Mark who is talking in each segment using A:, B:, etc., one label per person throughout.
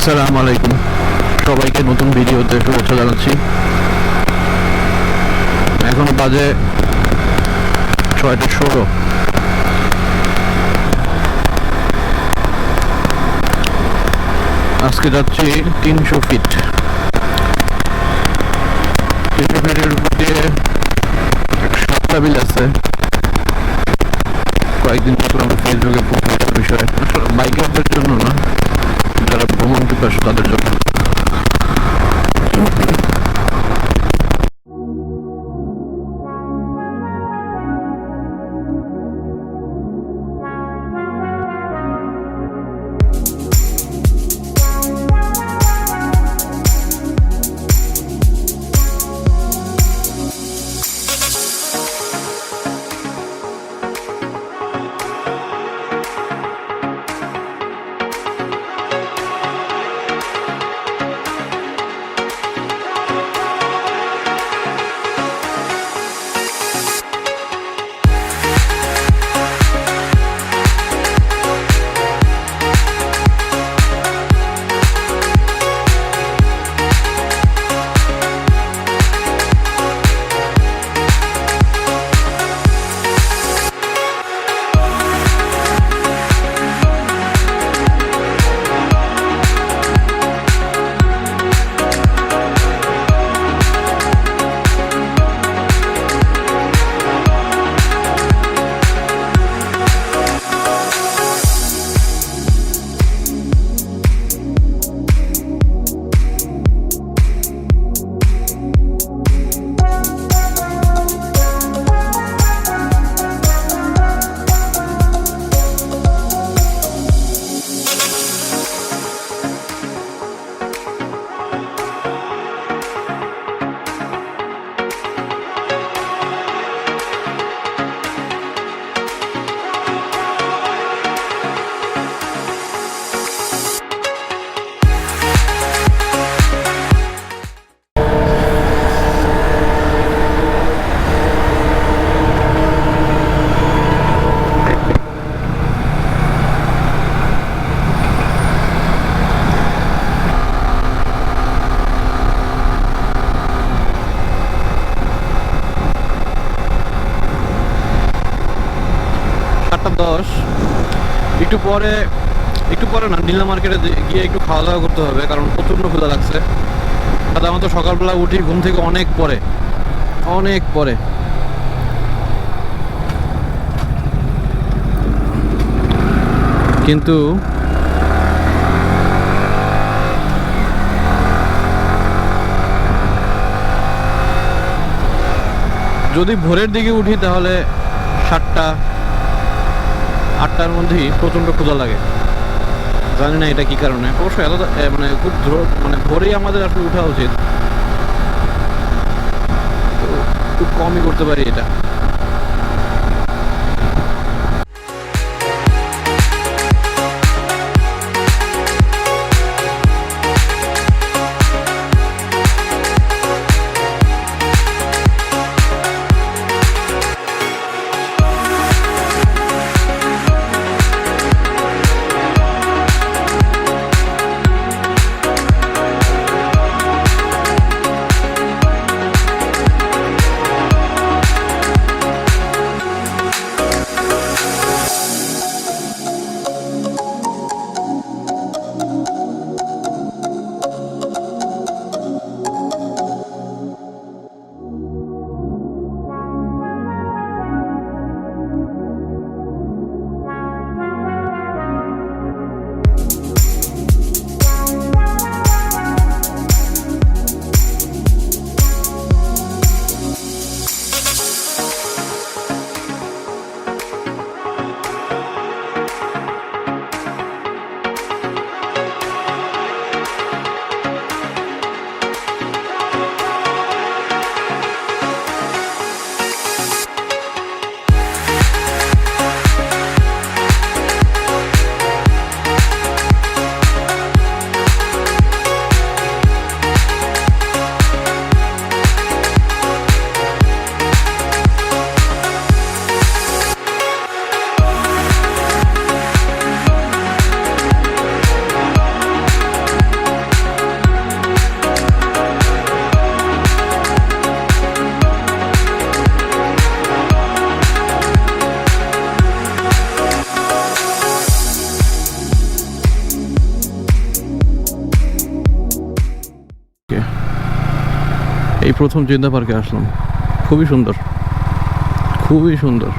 A: আসসালামু আলাইকুম, সবাইকে নতুন ভিডিওতে শুভেচ্ছা জানাচ্ছি। এখন বাজে 6:16। আজকে যাচ্ছি 300 ফিট। 300 ফিটের উপর দিয়ে শাপলা বিল আছে। কয়েকদিন দেখলাম ফেসবুকে পোস্টের বিষয়ে, বাইকারদের জন্য না, যারা ভ্রমণ পিপাসু তাদের জন্য। একটু পরে না, নীলা মার্কেটে গিয়ে একটু খাওয়া দাওয়া করতে হবে, কারণ প্রচণ্ড ক্ষুধা লাগছে। আমার তো সকালবেলা উঠি ঘুম থেকে অনেক পরে। কিন্তু যদি ভোরের দিকে উঠি তাহলে 7টা-8টার মধ্যেই প্রচণ্ড ক্ষুধা লাগে। জানি না এটা কি কারণে, অবশ্যই এত খুব ভোরেই আমাদের আসলে উঠা উচিত, খুব কমই করতে পারি এটা। এই প্রথম জিন্দা পার্কে আসলাম, খুবই সুন্দর, খুবই সুন্দর।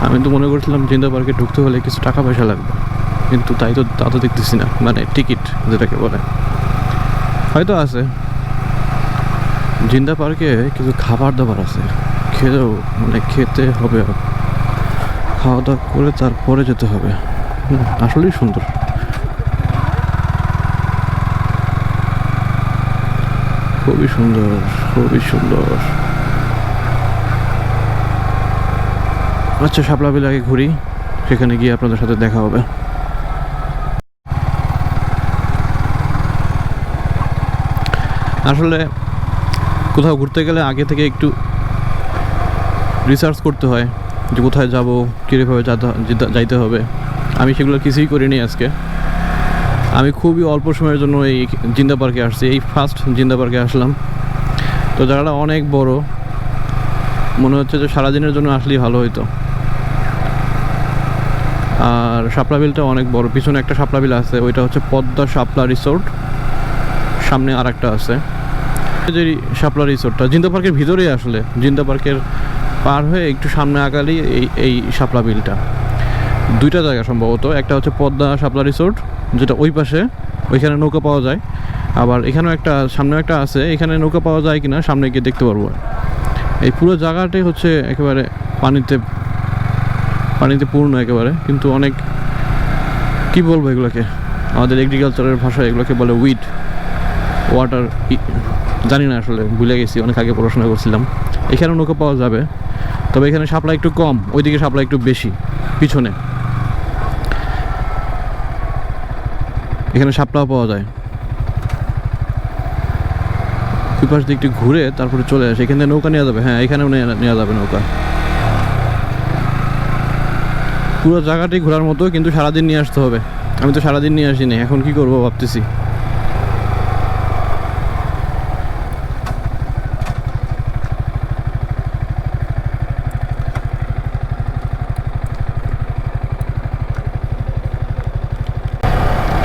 A: আমি তো মনে করছিলাম জিন্দা পার্কে ঢুকতে হলে কিছু টাকা পয়সা লাগবে, কিন্তু তা তো দেখতেছি না, মানে টিকিট যেটাকে বলে হয়তো আছে। জিন্দা পার্কে কিছু খাবার দাবার আছে, খেতে হবে, খাওয়া দাওয়া করে তারপরে যেতে হবে। আসলেই সুন্দর, খুবই সুন্দর, খুবই সুন্দর। আচ্ছা, শাপলা বিল আগে ঘুরি, সেখানে গিয়ে আপনাদের সাথে দেখা হবে। আসলে কোথাও ঘুরতে গেলে আগে থেকে একটু রিসার্চ করতে হয় যে কোথায় যাব, কীভাবে যাইতে হবে। আমি সেগুলো কিছুই করিনি আজকে। আমি খুবই অল্প সময়ের জন্য এই জিন্দা পার্কে আসছি, এই ফার্স্ট জিন্দা পার্কে আসলাম। তো জায়গাটা অনেক বড়, মনে হচ্ছে যে সারাদিনের জন্য আসলেই ভালো হইতো। আর শাপলা বিলটা অনেক বড়, পিছনে একটা শাপলা বিল আছে, ওইটা হচ্ছে পদ্মা শাপলা রিসোর্ট, সামনে আর একটা আছে। যে শাপলা রিসোর্টটা জিন্দা পার্কের ভিতরেই, আসলে জিন্দা পার্কের পার হয়ে একটু সামনে আগালেই এই শাপলা বিলটা। দুইটা জায়গা সম্ভবত, একটা হচ্ছে পদ্মা শাপলা রিসোর্ট যেটা ওই পাশে, ওইখানে নৌকা পাওয়া যায়। আবার এখানেও একটা, সামনেও একটা আছে, এখানে নৌকা পাওয়া যায় কিনা সামনে গিয়ে দেখতে পারবো। এই পুরো জায়গাটাই হচ্ছে একেবারে পানিতে পূর্ণ একেবারে, কিন্তু অনেক, কি বলবো এগুলোকে, আমাদের এগ্রিকালচারের ভাষায় এগুলোকে বলে উইড ওয়াটার, জানি না আসলে, ভুলে গেছি, অনেক আগে পড়াশোনা করছিলাম। এখানেও নৌকা পাওয়া যাবে, তবে এখানে শাপলা একটু কম, ওইদিকে শাপলা একটু বেশি পিছনে। এখানে শাপলাও পাওয়া যায়। ওই পাশ দিয়ে একটু ঘুরে তারপরে চলে আসে, এখানে নৌকা নেওয়া যাবে। হ্যাঁ, এখানেও নেওয়া যাবে নৌকা। পুরো জায়গাটি ঘোরার মতো, কিন্তু সারাদিন নিয়ে আসতে হবে। আমি তো সারাদিন নিয়ে আসিনি, এখন কি করবো ভাবতেছি।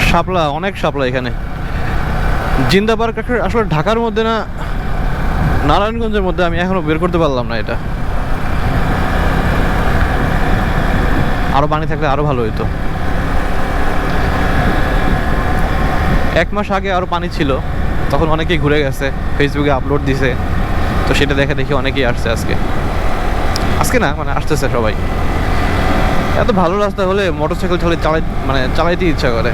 A: শাপলা, অনেক শাপলা এখানে। জিন্দা পার্ক আসলে ঢাকার মধ্যে না, নারায়ণগঞ্জের মধ্যে, আমি এখনো বের করতে পারলাম না এটা। আরো পানি থাকলে আরো ভালো হইতো। 1 মাস আগে আরো পানি ছিল, তখন অনেকেই ঘুরে গেছে, ফেসবুকে আপলোড দিছে, তো সেটা দেখে অনেকেই আসছে আজকে না, মানে আসতেছে সবাই। এত ভালো রাস্তা হলে মোটরসাইকেল চালাইতে ইচ্ছা করে।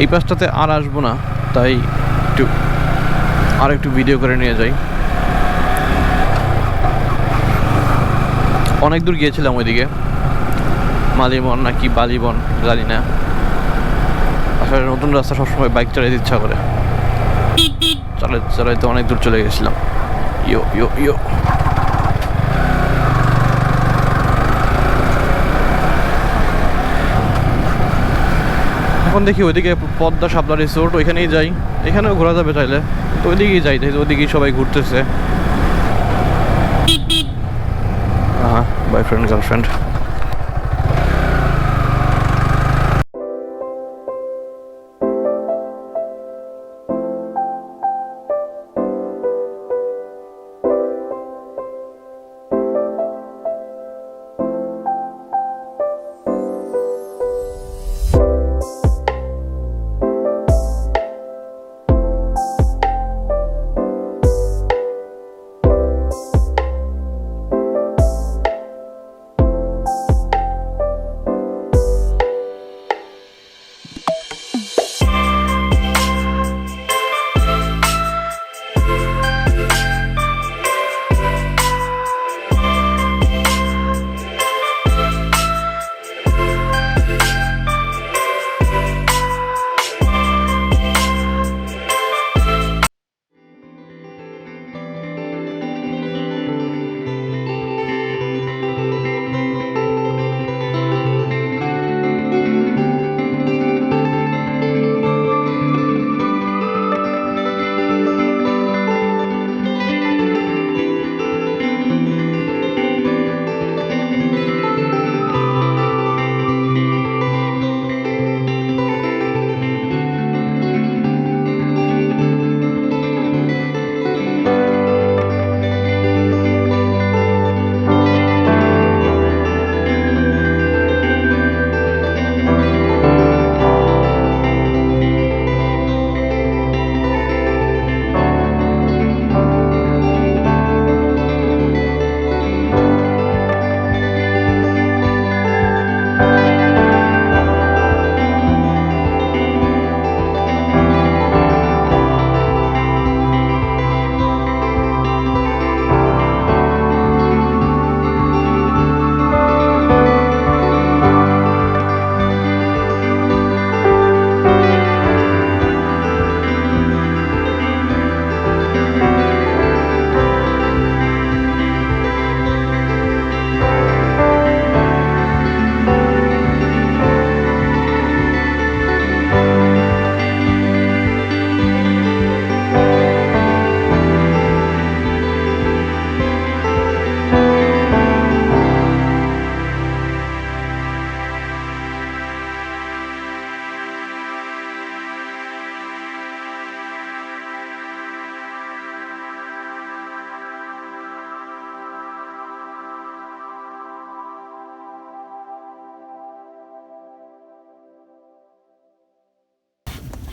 A: এই পাশটাতে আর আসবো না, তাই একটু ভিডিও করে নিয়ে যাই। অনেক দূর গিয়েছিলাম ওইদিকে, মালিবন নাকি বালিবন জানি না। আসলে নতুন রাস্তা সবসময় বাইক চালাইতে ইচ্ছা করে, চালাইতে অনেক দূর চলে গেছিলাম। ইয়ো এখন দেখি ওইদিকে পদ্মা শাপলা রিসোর্ট, ওইখানেই যাই। এখানেও ঘোরা যাবে চাইলে, তো ওইদিকেই যাই, ওইদিকেই সবাই ঘুরতেছে। Boyfriend girlfriend.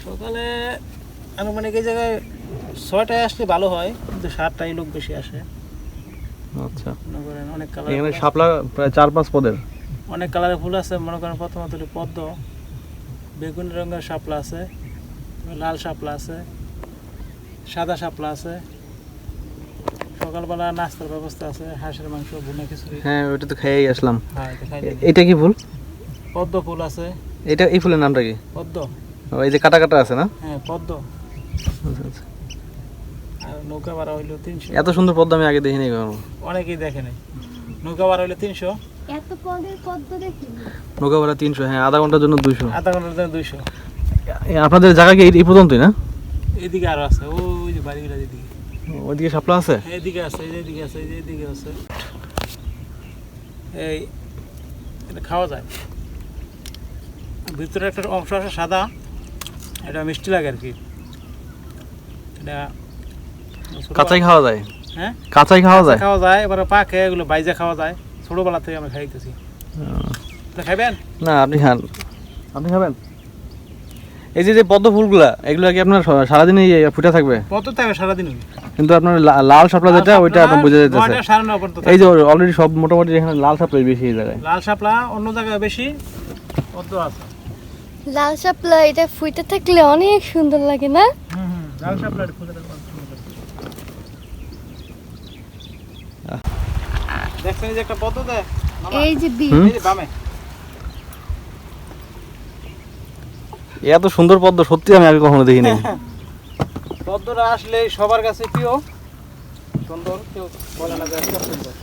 B: সকালে আনুমানিক এই জায়গায় 6টায় আসলে ভালো হয়, কিন্তু 7টায় লোক বেশি আসে।
A: আচ্ছা,
B: মনে করেন অনেক কালার,
A: এখানে শাপলা প্রায় 4-5 পদের,
B: অনেক কালারের ফুল আছে। মনে করেন প্রথমত পদ্ম, বেগুনি রঙের শাপলা আছে, লাল শাপলা আছে, সাদা শাপলা আছে। সকালবেলা নাস্তার ব্যবস্থা আছে, হাঁসের মাংস, ভুনা খিচুড়ি।
A: হ্যাঁ ওইটা তো খেয়েই আসলাম।
B: হ্যাঁ এটা খাই।
A: এটা কি ফুল?
B: পদ্ম ফুল আছে।
A: এটা এই ফুলের নামটা কি?
B: পদ্ম।
A: এই যে কাটা কাটা আছে না?
B: হ্যাঁ পদ্ম।
A: আচ্ছা আচ্ছা।
B: আর নৌকা ভাড়া হইলো 300।
A: এত সুন্দর পদ্ম আমি আগে দেখিনি কখনো।
B: অনেকেই দেখে নাই। নৌকা ভাড়া হইলো 300।
C: এত পদের পদ্ম দেখিনি।
A: নৌকা ভাড়া 300, হ্যাঁ আধা ঘন্টার জন্য 200।
B: আধা ঘন্টার জন্য 200।
A: আপনাদের জায়গা কি এই পর্যন্তই না?
B: এদিকে আরো আছে, ওই যে বাড়িগুলো এদিকে।
A: ওইদিকে শাপলা আছে?
B: এদিকে আছে, এইদিকে আছে, এইদিকে আছে। এই এটা খাওয়া যায়। ভিতরে একটা অংশ আছে সাদা, এটা মিষ্টি লাগে আর কি। এটা
A: কাঁচাই খাওয়া যায়?
B: হ্যাঁ
A: কাঁচাই খাওয়া যায়?
B: খাওয়া যায়, এবারে পাকে এগুলো বাইজা খাওয়া যায়। ছোটবেলা থেকে আমরা খাইতেছি। খাইবেন?
A: না আপনি খান। আপনি খাবেন? এই যে যে পদ্ম ফুলগুলা, এগুলো কি আপনার সারাদিনই ফুটে থাকবে?
B: পদ্ম থাকবে সারাদিন।
A: কিন্তু আপনার লাল শাপলা যেটা, ওইটা আপনার বোঝা যাইতেছে। এই যে অলরেডি সব মোটামুটি এখানে লাল শাপলাই বেশি এই জায়গায়।
B: লাল শাপলা অন্য জায়গায় বেশি, পদ্ম আছে।
C: লাল শাপলা এটা ফুটে থাকলে অনেক সুন্দর লাগে না?
B: লাল শাপলা ফুটে থাকলে অনেক সুন্দর লাগে। দেখছেন এই যে একটা পদ্ম দেয়,
C: এই যে বীজ,
B: এই যে বামে।
A: এত সুন্দর পদ্ম সত্যি আমি আগে কখনো দেখিনি।
B: পদ্মটা আসলে সবার কাছে প্রিয়, সুন্দর, কেউ বলে না যে এত সুন্দর।